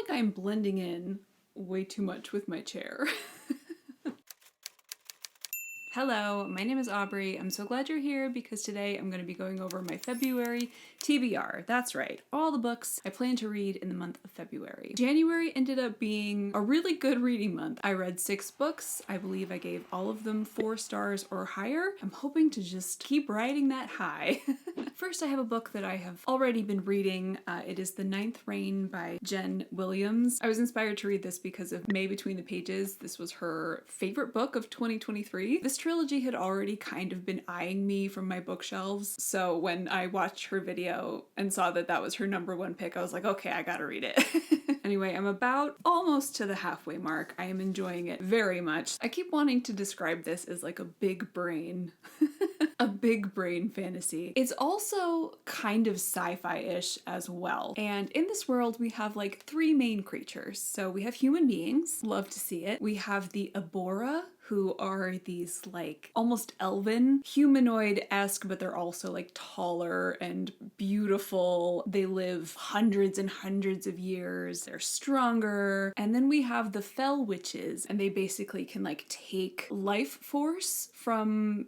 like I'm blending in way too much with my chair. Hello, my name is Aubrey. I'm so glad you're here because today I'm going to be going over my February TBR. That's right, all the books I plan to read in the month of February. January ended up being a really good reading month. I read 6 books. I believe I gave all of them 4 stars or higher. I'm hoping to just keep riding that high. First, I have a book that I have already been reading. It is The Ninth Reign by Jen Williams. I was inspired to read this because of May Between the Pages. This was her favorite book of 2023. This trilogy had already kind of been eyeing me from my bookshelves, so when I watched her video and saw that that was her #1 pick, I was like, okay, I gotta read it. Anyway, I'm about almost to the halfway mark. I am enjoying it very much. I keep wanting to describe this as like a big brain. A big brain fantasy. It's also kind of sci-fi-ish as well. And in this world, we have like 3 main creatures. So we have human beings, love to see it. We have the Abora, who are these like almost elven, humanoid-esque, but they're also like taller and beautiful. They live hundreds and hundreds of years. They're stronger. And then we have the Fell Witches, and they basically can like take life force from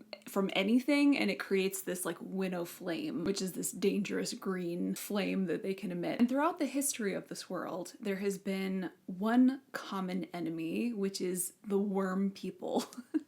anything, and it creates this like winnow flame, which is this dangerous green flame that they can emit. And throughout the history of this world, there has been one common enemy, which is the worm people.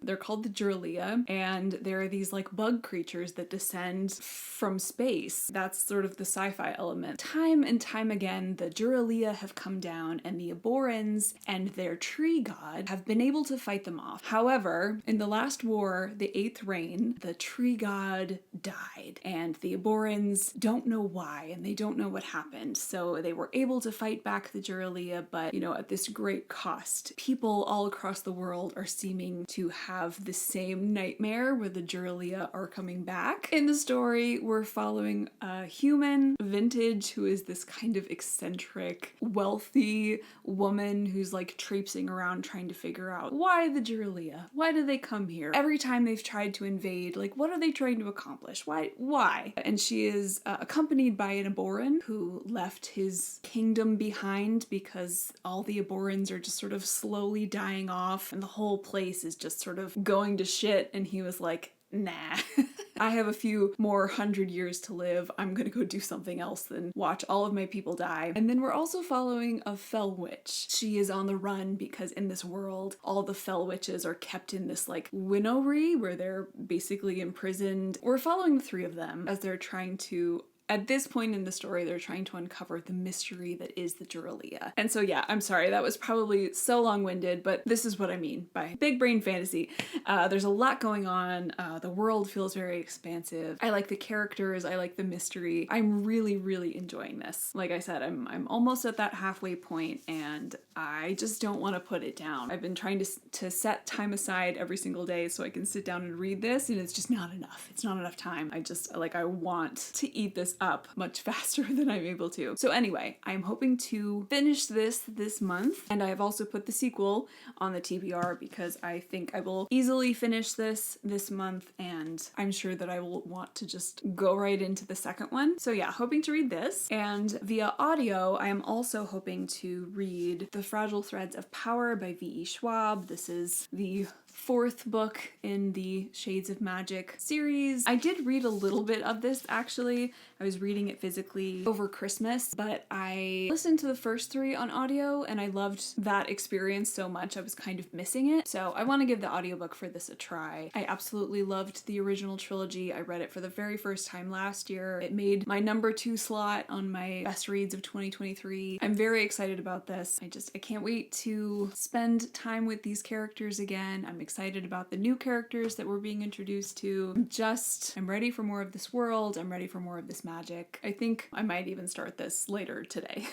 They're called the Juralia, and they're these like bug creatures that descend from space. That's sort of the sci-fi element. Time and time again, the Juralia have come down, and the Aborans and their tree god have been able to fight them off. However, in the last war, the 8th reign, the tree god died, and the Aborans don't know why, and they don't know what happened. So they were able to fight back the Juralia, but you know, at this great cost. People all across the world are seeming to have the same nightmare where the Juralia are coming back. In the story, we're following a human, Vintage, who is this kind of eccentric, wealthy woman who's like traipsing around trying to figure out why the Juralia? Why do they come here? Every time they've tried to invade, like what are they trying to accomplish? Why? And she is accompanied by an Aboran who left his kingdom behind because all the Aborans are just sort of slowly dying off and the whole place is just sort of going to shit, and he was like, nah. I have a few more 100 years to live. I'm gonna go do something else than watch all of my people die. And then we're also following a Fell Witch. She is on the run because in this world, all the Fell Witches are kept in this like winnowry where they're basically imprisoned. We're following the 3 of them as they're trying to, at this point in the story, they're trying to uncover the mystery that is the Juralia. And so yeah, I'm sorry, that was probably so long-winded, but this is what I mean by big brain fantasy. There's a lot going on. The world feels very expansive. I like the characters. I like the mystery. I'm really, really enjoying this. Like I said, I'm almost at that halfway point, and I just don't want to put it down. I've been trying to set time aside every single day so I can sit down and read this, and it's just not enough. It's not enough time. I want to eat this up much faster than I'm able to. So anyway, I'm hoping to finish this month, and I have also put the sequel on the TBR because I think I will easily finish this month, and I'm sure that I will want to just go right into the second one. So yeah, hoping to read this, and via audio, I am also hoping to read The Fragile Threads of Power by V.E. Schwab. This is the 4th book in the Shades of Magic series. I did read a little bit of this actually. I was reading it physically over Christmas, but I listened to the first 3 on audio and I loved that experience so much I was kind of missing it. So I want to give the audiobook for this a try. I absolutely loved the original trilogy. I read it for the very first time last year. It made my #2 slot on my best reads of 2023. I'm very excited about this. I can't wait to spend time with these characters again. I'm excited about the new characters that we're being introduced to. I'm ready for more of this world. I'm ready for more of this magic. I think I might even start this later today.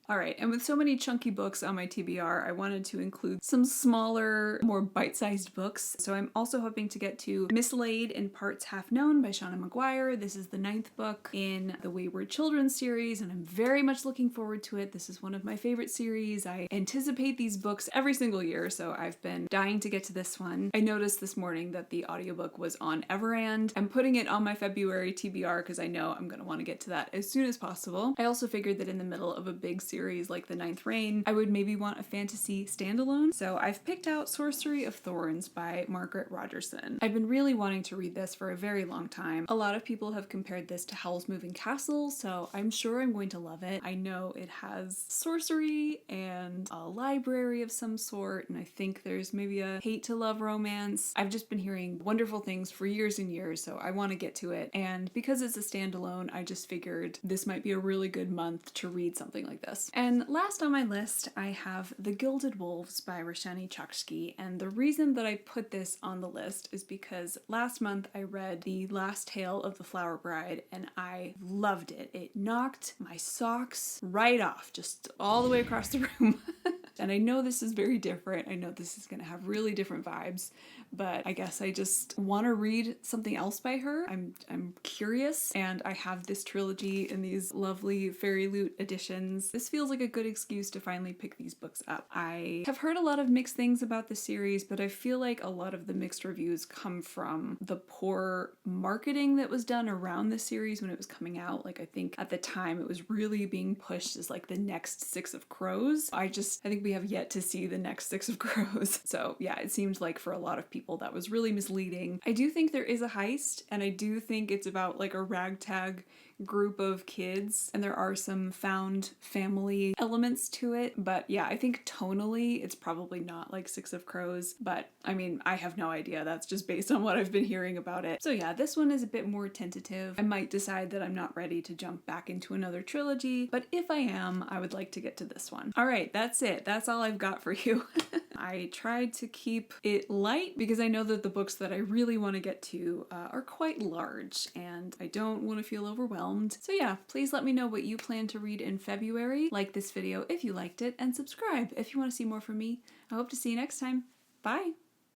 Alright, and with so many chunky books on my TBR, I wanted to include some smaller, more bite-sized books. So I'm also hoping to get to Mislaid in Parts Half Known by Shauna McGuire. This is the 9th book in the Wayward Children series, and I'm very much looking forward to it. This is one of my favorite series. I anticipate these books every single year, so I've been dying to get to this one. I noticed this morning that the audiobook was on Everand. I'm putting it on my February TBR because I know I'm going to want to get to that as soon as possible. I also figured that in the middle of a big series series like The Ninth Reign, I would maybe want a fantasy standalone. So I've picked out Sorcery of Thorns by Margaret Rogerson. I've been really wanting to read this for a very long time. A lot of people have compared this to Howl's Moving Castle, so I'm sure I'm going to love it. I know it has sorcery and a library of some sort, and I think there's maybe a hate to love romance. I've just been hearing wonderful things for years and years, so I want to get to it. And because it's a standalone, I just figured this might be a really good month to read something like this. And last on my list, I have The Gilded Wolves by Roshani Chokshi, and the reason that I put this on the list is because last month I read The Last Tale of the Flower Bride and I loved it. It knocked my socks right off, just all the way across the room. And I know this is very different. I know this is going to have really different vibes, but I guess I just want to read something else by her. I'm curious, and I have this trilogy in these lovely Fairy Loot editions. This feels like a good excuse to finally pick these books up. I have heard a lot of mixed things about the series, but I feel like a lot of the mixed reviews come from the poor marketing that was done around the series when it was coming out. Like, I think at the time it was really being pushed as like the next Six of Crows. I think we have yet to see the next Six of Crows. So yeah, it seemed like for a lot of people that was really misleading. I do think there is a heist, and I do think it's about like a ragtag group of kids, and there are some found family elements to it, but yeah, I think tonally it's probably not like Six of Crows, but I mean, I have no idea. That's just based on what I've been hearing about it. So yeah, this one is a bit more tentative. I might decide that I'm not ready to jump back into another trilogy, but if I am, I would like to get to this one. All right, that's it. That's all I've got for you. I tried to keep it light because I know that the books that I really want to get to are quite large, and I don't want to feel overwhelmed. So yeah, please let me know what you plan to read in February. Like this video if you liked it, and subscribe if you want to see more from me. I hope to see you next time. Bye!